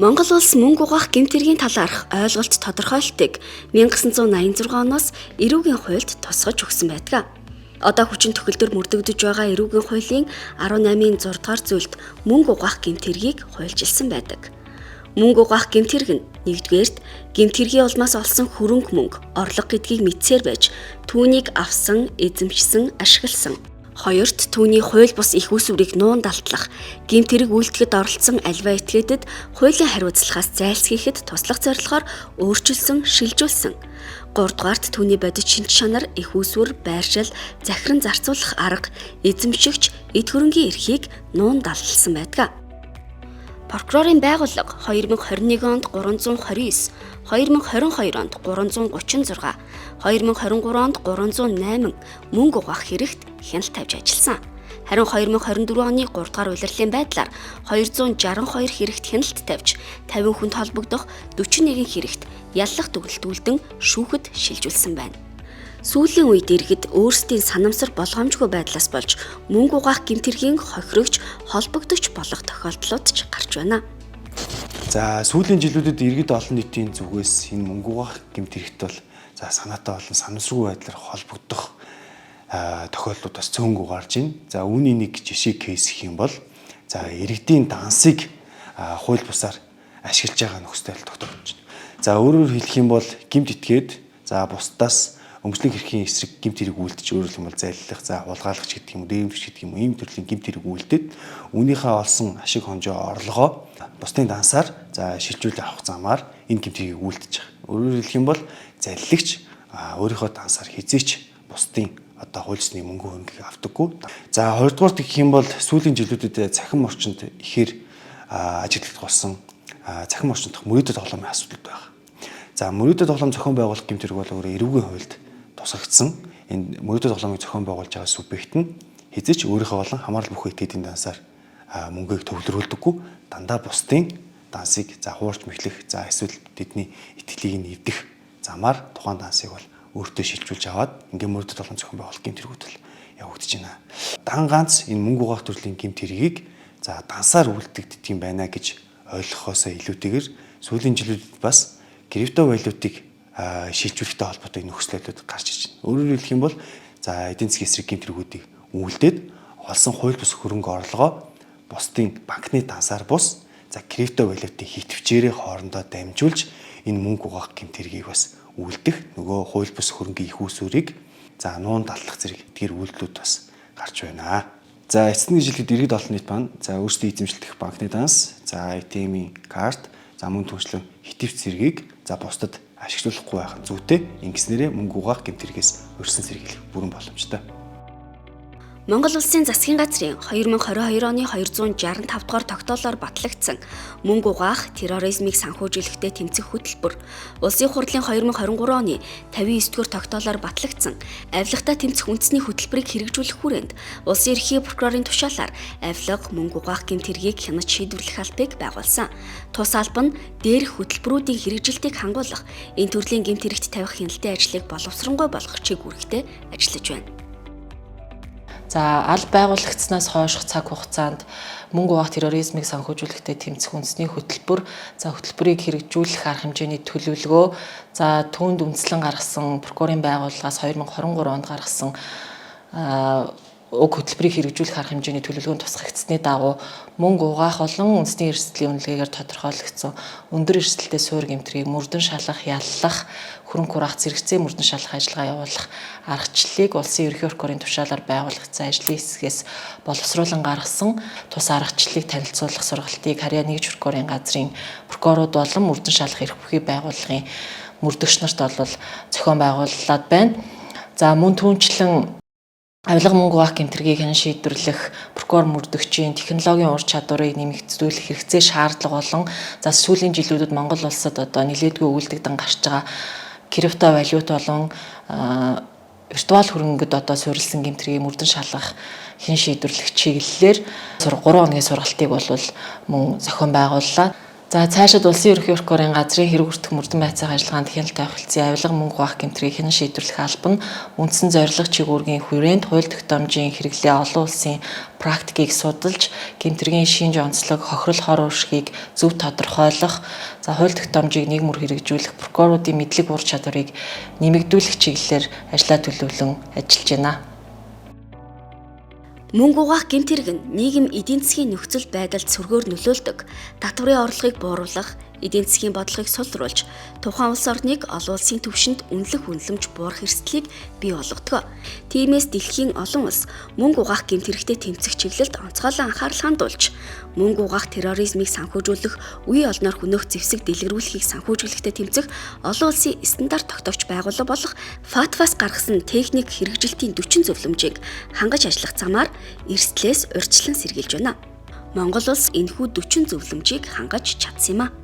Монгол улс мөнгө угаах гэмт хэргийн талаарх ойлголт тодорхойлтыг 1986 оноос эрүүгийн хуульд тусгаж өгсөн байдаг. Одоо хүчин төгөлдөр мөрдөгдөж байгаа эрүүгийн хуулийн 18-ын 6 дугаар зүйлд мөнгө угаах гэмт хэргийг хуульчилсан байдаг. Мөнгө угаах гэмт хэрэг нь нэгдүгээрт гэмт хэргийн улмаас олсон хөрөнгө мөнгө, орлого гэдгийг мэдсээр байж түүнийг авсан, эзэмшсэн, ашигласан. Хоёрт түүний хууль бус их усүрийг нуун далтлах, гэмт хэрэг үйлдэхэд оролцсон альва этгээдэд хуулийн хариуцлагаас зайлсхийхэд туслах зорилгоор өөрчилсөн, шилжүүлсэн. Гуравдугаарт түүний бодит шинж чанар, их усүр, байршил, захиран зарцуулах арга, эзэмшигч, эд хөрөнгийн эрхийг нуун даллсан байдаг. Прокурорын байгууллага 2021 онд 329, 2022 онд 336, 2023 онд 308 мөнгө угаах хэрэгт хяналт тавьж ажилласан. Харин 2024 оны 3 дугаар улирлын байдлаар 262 хэрэгт хяналт тавьж, 50 хүнд холбогдох 41 хэрэгт яллах төгөлтүүлдэн шүүхэд шилжүүлсэн байна. Сүүлийн үед иргэд өөрсдийн санамсар болгоомжгүй байдлаас болж мөнгө угаах гэмт хэргийн хохирогч, холбогдож болох тохиолдлууд ч гарч байна. За сүүлийн жилүүдэд иргэд олон нийтийн зүгээс энэ мөнгө угаах гэмт хэрэгт бол санаатай болон санамсаргүй байдлаар холбогдох тохиолдлууд бас цөөнгөө гарч байна. За үүний нэг жишээ кейс гэх юм бол иргэдийн дансыг хууль бусаар ашиглаж байгаа нөхцөл тогтоож байна. За өөрөөр хэлэх юм бол гэмт итгээд бусдаас өмчлөх эрхийн эсрэг гэмт хэрэг үйлдэж өөрөөр хэлбэл зайллах, хулгайлагч гэдэг юм уу, дээрэмч гэдэг юм уу, ийм төрлийн гэмт хэрэг үйлдээд үүнийхээ олсон ашиг хонжоо орлогоо бусдын дансаар шилжүүлээ авах замаар энэ гэмт хэргийг үйлдэж байгаа. Өөрөөр хэлэх юм бол залилагч өөрийнхөө дансаар хизээч бусдын хуульсны мөнгө хөрөнгийг авдаггүй. За хоёрдугаар гэх юм бол сүүлийн жилүүдэд цахим орчинд ихээр ажиглагдах болсон цахим орчинд мөрөөдөд тоглоомын асуудал байна. За мөрөөдөд тоглоом зохион байгуулах гэмт хэрэг бол өөрөө эрүүгийн хуульд тусгагдсан. Энэ мөрөөдөд тоглоомыг зохион байгуулж байгаа субъект нь хизээч өөрийнхөө болон хамаарал бүхий этгээдийн дансаар мөнгийг төвлөрүүлдэггүй. Дандаа бусдын дансыг хуурч мэхлэх, эсвэл тэдний итгэлийг нэвдэх замаар тухайн дансыг бол өөртөө шилжүүлж аваад ингээ мөрөөдөд тоглоом зохион байгуулах гэмт хэрэгүүд бол явагдаж байна. Дан ганц энэ мөнгө угаах төрлийн гэмт хэргийг дансаар үйлдэгддэг юм байна гэж ойлгохоос илүүтэйгээр сүүлийн жилүүдэд бас крипто валютыг шилжүүлэхтэй холбоотой нөхцөлөд гарч ирж байна. Өөрөөр хэлэх юм бол эдийн засгийн эсрэг гэмт хэрэгүүдийг үйлдээд олсон хууль бус хөрөнгө орлогоо бусдын банкны дансаар бус крипто валютын хитвчээрээ хоорондоо дамжуулж энэ мөнгө угаах гэмт хэргийг бас үйлдэх нөгөө хууль бус хөрөнгийн их усүрийг нуун даллах зэрэг эдгээр үйлдэлүүд бас гарч байна. За эцсийн жилд иргэд олон нийт маань өөрсдөө эзэмшилдэх банкны данс, ATM-ийн карт, мөн түншлэн хитвч зэргийг бусдад ашиглуулахгүй байх нь зүйтэй. Ингэснээрээ мөнгө угаах гэмт хэрэгээс өрсөн сэргийлэх бүрэн боломжтой. Монгол Улсын засгийн газрын 2022 оны 265 дугаар тогтоолоор батлагдсан мөнгө угаах, терроризмыг санхүүжүүлэхтэй тэмцэх хөтөлбөр, Улсын хурлын 2023 оны 59 дугаар тогтоолоор батлагдсан авилгатай тэмцэх үндэсний хөтөлбөрийг хэрэгжүүлэх хүрээнд Улсын ерхий прокурорын тушаалаар авилга, мөнгө угаах гэмт хэргийг хянаж шийдвэрлэх албыг байгуулсан. Тус алба нь дээрх хөтөлбөрүүдийн хэрэгжилтийг хангуулах, энэ төрлийн гэмт хэрэгт тавих хяналтын ажлыг боловсронгуй болгох чиглэлтэй ажиллаж байна. Аль байгуулагдсанаас хойших цаг хугацаанд мөнгө угаах терроризмыг санхүүжүүлэхтэй тэмцэх үндэсний хөтөлбөр, хөтөлбөрийг хэрэгжүүлэх арга хэмжээний төлөвлөгөө, түүнд үндслэн гаргасан прокурорын байгууллагаас 2023 онд гаргасан уг хөтөлбөрийг хэрэгжүүлэх арга хэмжээний төлөвлөгөөнд тусгагдсны дагуу мөнгө угаах болон үндэсний эрсдлийн үнэлгээгээр тодорхойлогдсон өндөр эрсдэлтэй суур гэмтрийг мөрдөн шалгах, яллах, хөрөнгө хураах, зэрэгцээ мөрдөн шалгах ажиллагаа явуулах аргачлалыг Улсын ерхий прокурорын тушаалаар байгуулагдсан ажлын хэсгээс боловсруулан гаргасан тус аргачлалыг танилцуулах сургалтыг Харьяа нэгж прокурорын газрын прокурорууд болон мөрдөн шалгах эрх бүхий байгууллагын мөрдөгч нарт бол зохион байгууллаад байна. Мөн түүнчлэн авилга мөнгө угаах гэмт хэргийг шийдвэрлэх прокурор мөрдөгчийн технологийн ур чадварыг нэмэгдүүлэх хэрэгцээ шаардлага болон сүүлийн жилүүдэд Монгол улсад нэлээдгүй үйлдэгдэн гарч байгаа крипто валют болон виртуал хөрөнгөд суурилсан гэмт хэргийг мөрдөн шалгах шийдвэрлэх чиглэлээр 3 хоногийн сургалтыг мөн зохион байгууллаа. За цаашид улсын ерөнхий прокурорын газрын хэрэг хүртэх мөрдөн байцаах ажиллагаанд хяналт тавихлцсан авилга мөнгө хуваах гэмтрийг хэн шийдвэрлэх албан үндсэн зорилго чигүүргийн хүрээнд хууль тогтоомжийн хэрэглээ олон улсын практикийг судалж гэмтрийн шинж онцлог хохирол хор уршигыг зөв тодорхойлох, за хууль тогтоомжийг нэг мөр хэрэгжүүлэх, прокуроруудын мэдлэг ур чадварыг нэмэгдүүлэх чиглэлээр ажлаа төлөвлөн ажиллаж байна. Мөнгө угаах гэмт хэрэг нь нийгэм эдийн засгийн нөхцөл байдалд сүргээр нөлөөлдөг, татварын орлогыг бууруулах, эдийн засгийн бодлогыг сулруулж, тухайн улс орныг олон улсын түвшинд үнэлэх үнэлэмж буурах эрсдлийг бий болгодог. Тиймээс дэлхийн олон улс мөнгө угаах гэмт хэрэгтэй тэмцэх чиглэлд онцгойлон анхаарал хандуулж, мөнгө угаах терроризмыг санхүүжүүлэх, үе олноор хөнөөх зэвсэг дэлгэрүүлэхийг санхүүжүүлэхтэй тэмцэх олон улсын стандарт тогтоогч байгууллага болох ФАТФ-аас гаргасан техник хэрэгжилтийн 40 зөвлөмжийг хангаж ажиллах замаар эрсдлээс урьдчилан сэргийлж байна. Монгол улс энэхүү 40 зөвлөмжийг хангаж чадсан юм а.